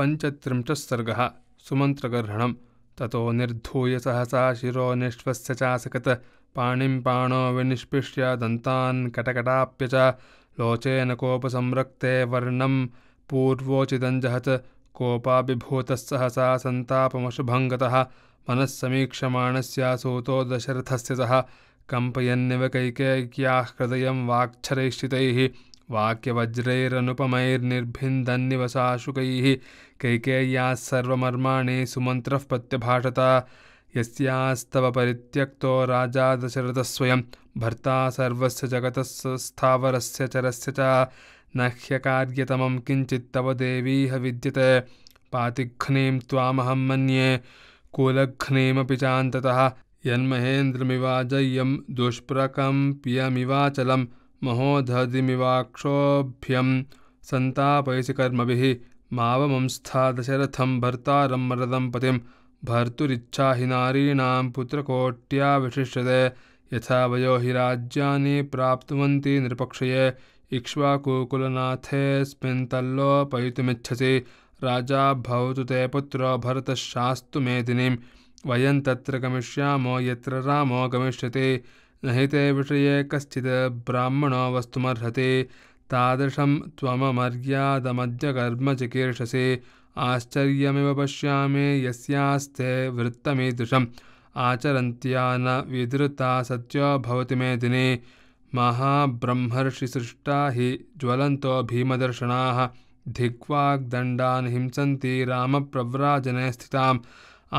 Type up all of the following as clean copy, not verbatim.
पञ्चत्रिंशः सर्गः सुमन्त्रगर्हणं ततो निर्धूय सहसा शिरो निष्वस्य चासकत् पाणिं पाणो विनिष्पिष्य दन्तान् कटकटाप्य च लोचेन कोपसंरक्ते वर्णं पूर्वोचितं कोपाभिभूतः सहसा सन्तापमशुभं गतः मनः समीक्षमाणस्य सूतो दशरथस्य सः कम्पयन्निव कैकेय्याः हृदयं वाक्छरैश्चितैः वाक्यवज्रैरनुपमैर्निर्भिन्दन्निवसाशुकैः कैकेय्याः सर्वमर्माणि सुमन्त्रः प्रत्यभाषत यस्यास्तव परित्यक्तो राजा दशरथः स्वयं भर्ता सर्वस्य जगतः स्थावरस्य चरस्य च न ह्यकार्यतमं किञ्चित् तव देवीह विद्यते पातिघ्नीं त्वामहं मन्ये कुलघ्नीमपि चान्ततः यन्महेन्द्रमिवाजय्यं दुष्प्रकम्प्यमिवाचलं महोदधिमिवाक्षोभ्यं सन्तापयसि कर्मभिः मावमंस्था दशरथं भर्तारं मरदं पतिं भर्तुरिच्छा हि नारीणां पुत्रकोट्या विशिष्यते यथा वयो हि राज्यानि प्राप्नुवन्ति नृपक्षये इक्ष्वाकुकुलनाथेऽस्मिन् तल्लोपयितुमिच्छसि राजा भवतु ते पुत्रो भरतः शास्तु मेदिनीं वयं तत्र गमिष्यामो यत्र रामो गमिष्यति न हि ते विषये कश्चित् ब्राह्मणो वस्तुमर्हति तादृशं त्वममर्यादमद्य कर्म चिकीर्षसि आश्चर्यमिव पश्यामि यस्यास्ते वृत्तमीदृशम् आचरन्त्या न विधृता सत्यो भवति मेदिनी महाब्रह्मर्षिसृष्टा हि ज्वलन्तो भीमदर्शनाः धिग्वाग्दण्डान् हिंसन्ति रामप्रव्राजने स्थिताम्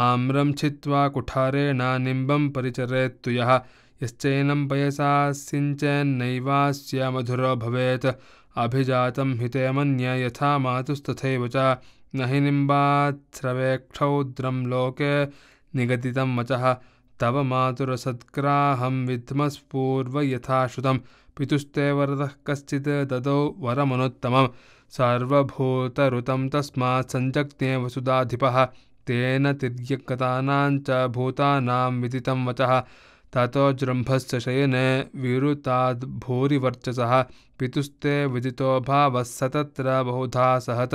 आम्रं छित्त्वा कुठारेण निम्बं परिचरेत्तु यः यश्चैनं पयसा सिञ्चेन्नैवास्य मधुरो भवेत् अभिजातं हिते मन्ये यथा मातुस्तथैव च न हि निम्बात्स्रवेक्षौद्रं लोके निगदितं वचः तव मातुरसत्ग्राहं विद्मस्पूर्व यथा श्रुतं पितुस्ते वरदः कश्चित् ददौ वरमनुत्तमं सर्वभूतऋतं तस्मात् सञ्जज्ञे वसुधाधिपः तेन तिर्यक्कतानां च भूतानां विदितं वचः ततो जृम्भस्य शयने विरुताद्भूरिवर्चसः पितुस्ते विदितो भावः स तत्र बहुधा सहत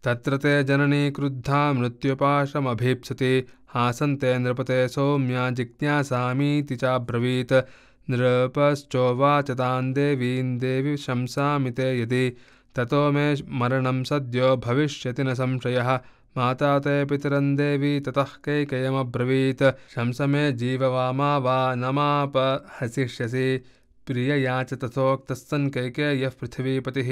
तत्र ते जननी क्रुद्धा मृत्युपाशमभीप्सति हासन्ते नृपते सौम्या जिज्ञासामीति चाब्रवीत् नृपश्चोवाच तां देवीं देवि शंसामि ते यदि ततो मे मरणं सद्यो भविष्यति न संशयः माता ते पितरं देवी ततः कैकेयमब्रवीत् शंसमे जीववामा वा न मापहसिष्यसि प्रियया च तथोक्तस्सन् कैकेय्यः पृथिवीपतिः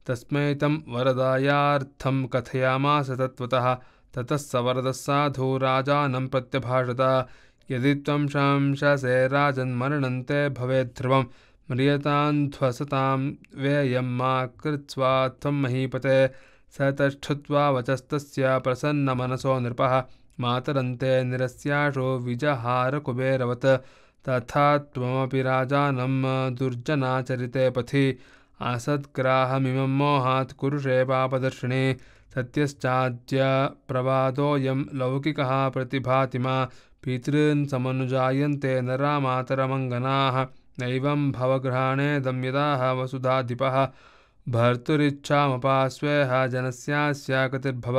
तस्मै तं वरदायार्थं कथयामास तत्त्वतः ततः स वरदः साधु राजानं प्रत्यभाषत यदि त्वं शंससे राजन्मरणं ते भवेद्ध्रुवं म्रियतान्ध्वसतां वेयं मा कृत्स्वा त्वं महीपते स तच्छ्रुत्वा वचस्तस्य प्रसन्नमनसो नृपः मातरन्ते निरस्याशो विजहारकुबेरवत् तथा त्वमपि राजानं दुर्जनाचरिते पथि असद्ग्राहमिमं मोहात् कुरुषे पापदर्शिने सत्यश्चाद्य प्रवादोऽयं लौकिकः प्रतिभाति मा पितॄन् समनुजायन्ते नरा मातरमङ्गनाः नैवं भवगृहाणेदं यदाह वसुधाधिपः भर्तुरिच्छामपास्वेह जनस्यास्य गतिर्भव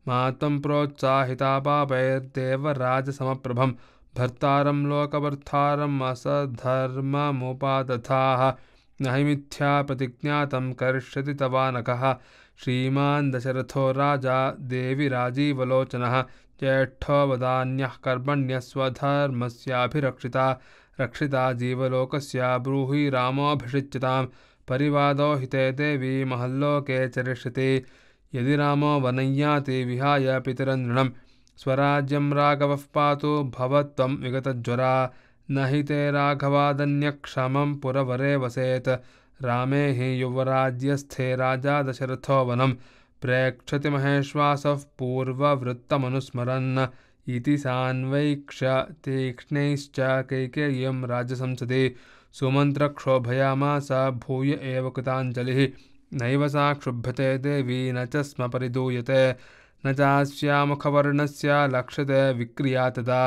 मा त्वं प्रोत्साहिता पापैर्देवराजसमप्रभं भर्तारं लोकभर्तारम् असधर्ममुपादधाः न हि मिथ्या प्रतिज्ञातं करिष्यति तवानकः श्रीमान् दशरथो राजा देवि राजीवलोचनः ज्येष्ठो वदान्यः कर्मण्यः स्वधर्मस्याभिरक्षिता रक्षिता जीवलोकस्य ब्रूहि रामोऽभिषिच्यताम् परिवादो हिते देवी महल्लोके चरिष्यति यदि रामो वनय्याति विहाय पितरनृणं स्वराज्यं राघवः पातु भवत्वं विगतज्वरा न हि ते राघवादन्यक्षमं पुरवरे वसेत् रामे हि युवराज्यस्थे राजा दशरथो वनं प्रेक्षति महेश्वासः पूर्ववृत्तमनुस्मरन् इति सान्वैक्ष्य तीक्ष्णैश्च कैकेय्यं राजसंसदि सुमन्त्रक्षोभयामास भूय एव कृताञ्जलिः नैव सा क्षुभ्यते देवी न च स्म परिदूयते न चास्यामुखवर्णस्य लक्ष्यते विक्रिया तदा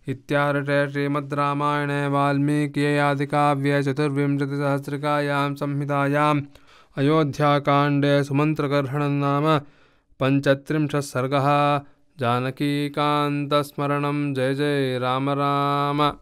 इत्यार्षे श्रीमद् रामायणे वाल्मीकिये आदिकाव्ये चतुर्विंशतिसहस्रिकायां संहितायाम् अयोध्याकाण्डे सुमन्त्रगर्हणं नाम पञ्चत्रिंशः सर्गः। जानकीकान्तस्मरणं जय जय राम राम।